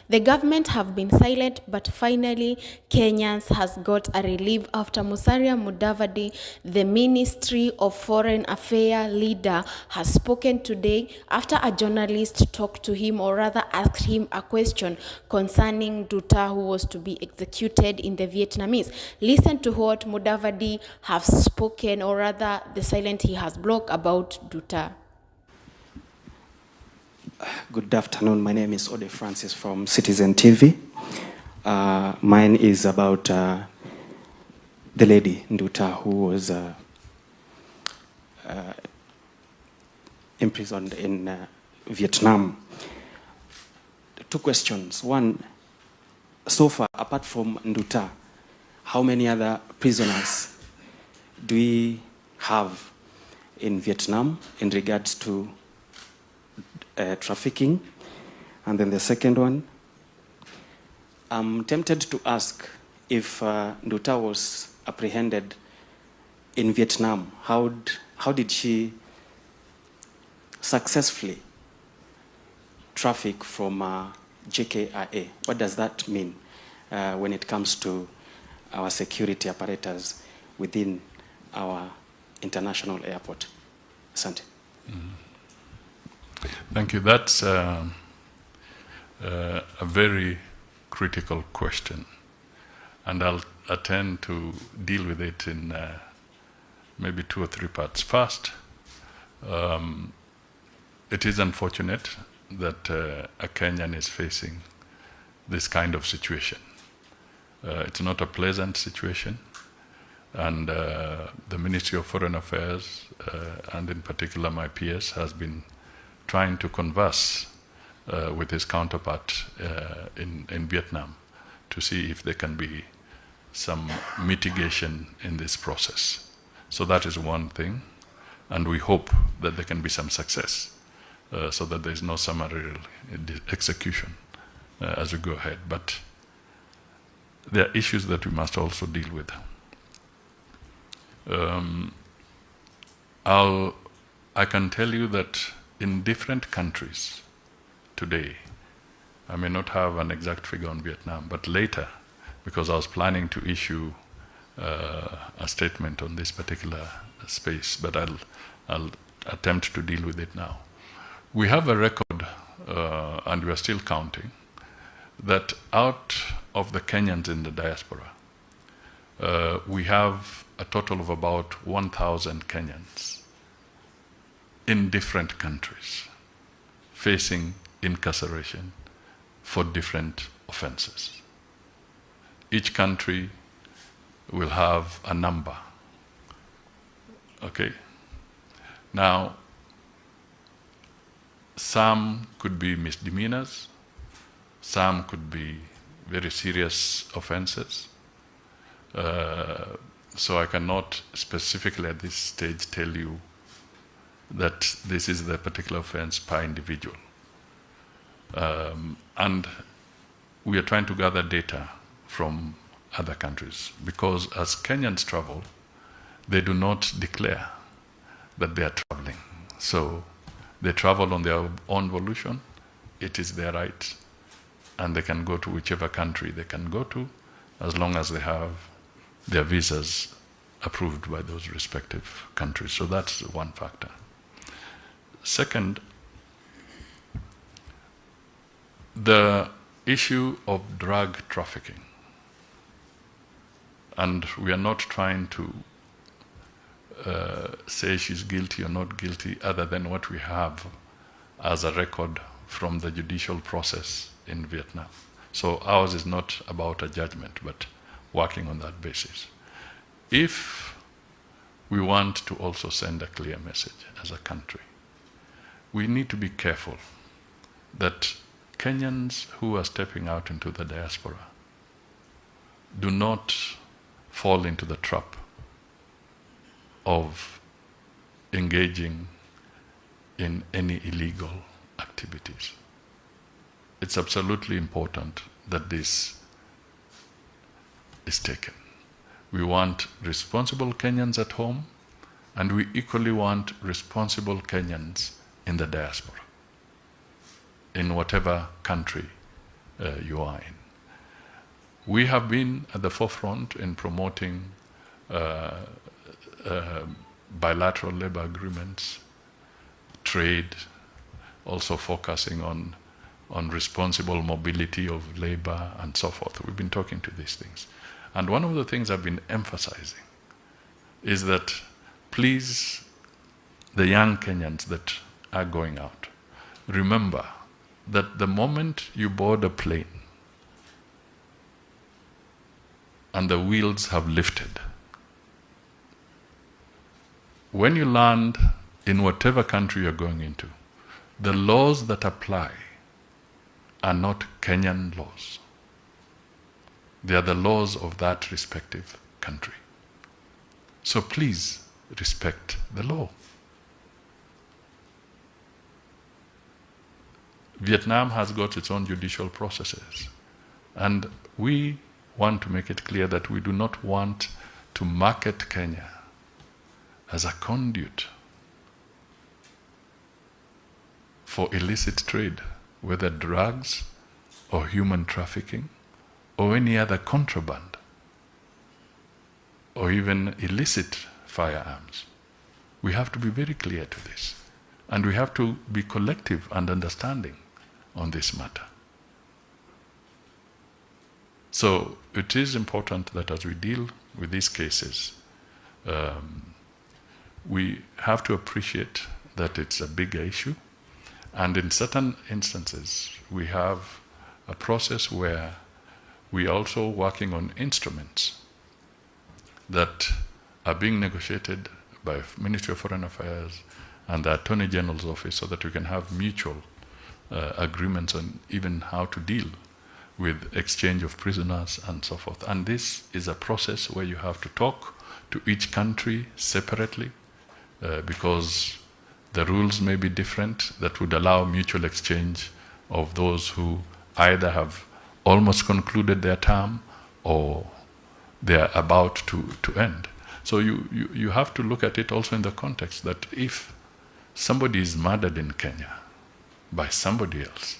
The government have been silent, but finally Kenyans has got a relief after Musalia Mudavadi, the Ministry of Foreign Affairs leader, has spoken today after a journalist talked to him, or rather asked him a question concerning Nduta, who was to be executed in the Vietnamese. Listen to what Mudavadi have spoken, or rather the silent he has blocked about Nduta. Good afternoon. My name is Ode Francis from Citizen TV. Mine is about the lady Nduta, who was imprisoned in Vietnam. Two questions. One, so far, apart from Nduta, how many other prisoners do we have in Vietnam in regards to trafficking? And then the second one, I'm tempted to ask if Nduta was apprehended in Vietnam, how did she successfully traffic from JKIA? What does that mean when it comes to our security apparatus within our international airport? Asante. Mm-hmm. Thank you. That's a very critical question, and I'll attempt to deal with it in maybe 2 or 3 parts. First, it is unfortunate that a Kenyan is facing this kind of situation. It's not a pleasant situation, and the Ministry of Foreign Affairs, and in particular my PS, has been trying to converse with his counterpart in Vietnam to see if there can be some mitigation in this process. So that is one thing, and we hope that there can be some success so that there is no summary execution as we go ahead. But there are issues that we must also deal with. I can tell you that in different countries today, I may not have an exact figure on Vietnam, but later, because I was planning to issue a statement on this particular space, but I'll attempt to deal with it now. We have a record, and we are still counting, that out of the Kenyans in the diaspora, we have a total of about 1,000 Kenyans in different countries facing incarceration for different offenses. Each country will have a number. Okay? Now, some could be misdemeanors, some could be very serious offenses. So I cannot specifically at this stage tell you that this is the particular offense per individual. And we are trying to gather data from other countries, because as Kenyans travel, they do not declare that they are traveling. So they travel on their own volition. It is their right, and they can go to whichever country they can go to, as long as they have their visas approved by those respective countries. So that's one factor. Second, the issue of drug trafficking. And we are not trying to say she's guilty or not guilty, other than what we have as a record from the judicial process in Vietnam. So ours is not about a judgment, but working on that basis. If we want to also send a clear message as a country, we need to be careful that Kenyans who are stepping out into the diaspora do not fall into the trap of engaging in any illegal activities. It's absolutely important that this is taken. We want responsible Kenyans at home, and we equally want responsible Kenyans in the diaspora, in whatever country you are in. We have been at the forefront in promoting bilateral labor agreements, trade, also focusing on responsible mobility of labor and so forth. We've been talking to these things. And one of the things I've been emphasizing is that please, the young Kenyans that are going out, remember that the moment you board a plane and the wheels have lifted, when you land in whatever country you're going into, the laws that apply are not Kenyan laws. They are the laws of that respective country. So please respect the law. Vietnam has got its own judicial processes. And we want to make it clear that we do not want to market Kenya as a conduit for illicit trade, whether drugs or human trafficking or any other contraband or even illicit firearms. We have to be very clear to this, and we have to be collective and understanding on this matter. So it is important that as we deal with these cases, we have to appreciate that it's a bigger issue, and in certain instances we have a process where we are also working on instruments that are being negotiated by Ministry of Foreign Affairs and the Attorney General's office so that we can have mutual agreements on even how to deal with exchange of prisoners and so forth. And this is a process where you have to talk to each country separately because the rules may be different that would allow mutual exchange of those who either have almost concluded their term or they are about to end. So you have to look at it also in the context that if somebody is murdered in Kenya by somebody else,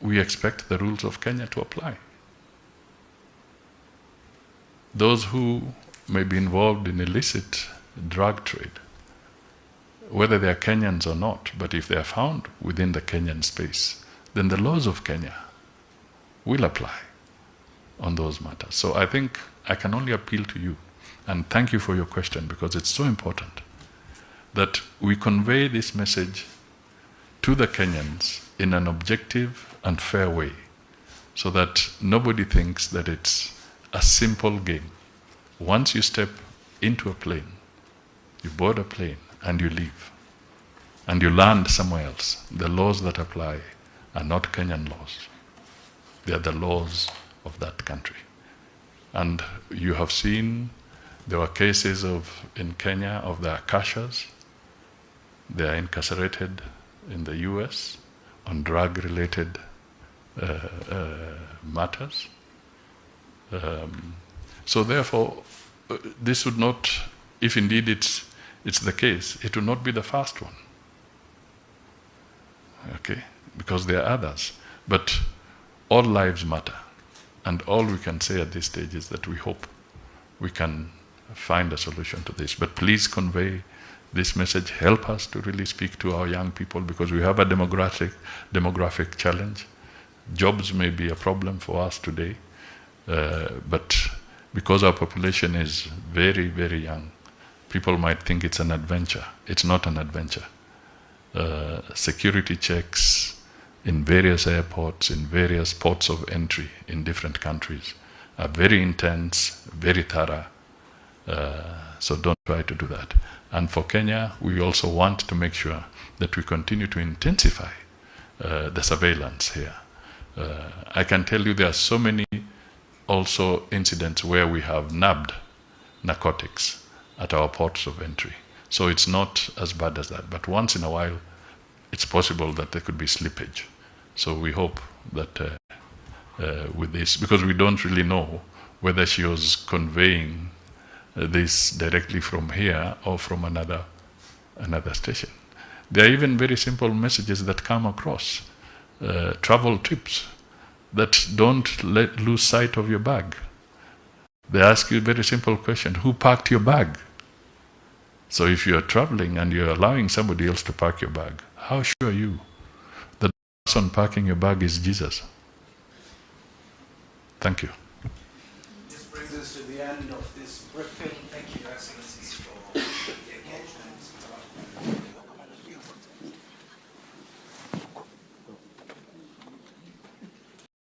we expect the rules of Kenya to apply. Those who may be involved in illicit drug trade, whether they are Kenyans or not, but if they are found within the Kenyan space, then the laws of Kenya will apply on those matters. So I think I can only appeal to you, and thank you for your question because it's so important that we convey this message to the Kenyans in an objective and fair way so that nobody thinks that it's a simple game. Once you step into a plane, you board a plane and you leave and you land somewhere else, the laws that apply are not Kenyan laws. They are the laws of that country. And you have seen there were cases in Kenya of the Akashas. They are incarcerated in the US on drug-related matters. So therefore, this would not, if indeed it's the case, it will not be the first one. Okay? Because there are others. But all lives matter. And all we can say at this stage is that we hope we can find a solution to this. But please convey this message. Help us to really speak to our young people because we have a demographic challenge. Jobs may be a problem for us today, but because our population is very, very young, people might think it's an adventure. It's not an adventure. Security checks in various airports, in various ports of entry in different countries are very intense, very thorough. So don't try to do that. And for Kenya, we also want to make sure that we continue to intensify the surveillance here. I can tell you there are so many also incidents where we have nabbed narcotics at our ports of entry. So it's not as bad as that. But once in a while, it's possible that there could be slippage. So we hope that with this, because we don't really know whether she was conveying this directly from here or from another station. There are even very simple messages that come across travel trips that don't lose sight of your bag. They ask you a very simple question: who parked your bag? So if you're traveling and you're allowing somebody else to park your bag, how sure are you that the person parking your bag is Jesus? Thank you.